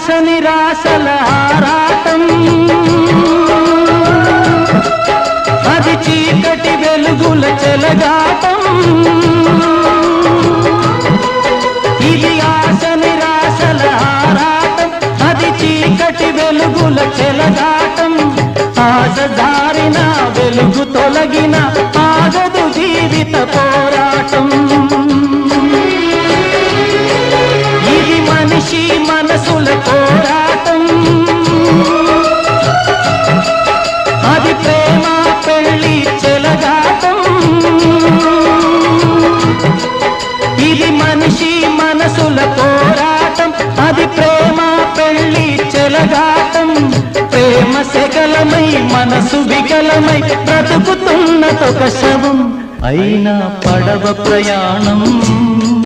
ఆశ నిరాశల ఆరాటం, అది చీకటి వెలుగుల చెలగాటం. ఇది ఆశ నిరాశల ఆరాటం, అది చీకటి వెలుగుల చెలగాటం. ఆశ దారిన వెలుగు తొలగిన ఆగదు జీవిత పోరాటం. ఇది మనిషి మనసుల పోరాటం, అది ప్రేమ పెళ్లి చెలగాటం. ఇది మనిషి మనసుల పోరాటం, అది ప్రేమ పెళ్లి చెలగాటం. ప్రేమ సెగలమై మనసు వికలమై బ్రతుకుతున్నదొక శవం, అయినా పడవ ప్రయాణం.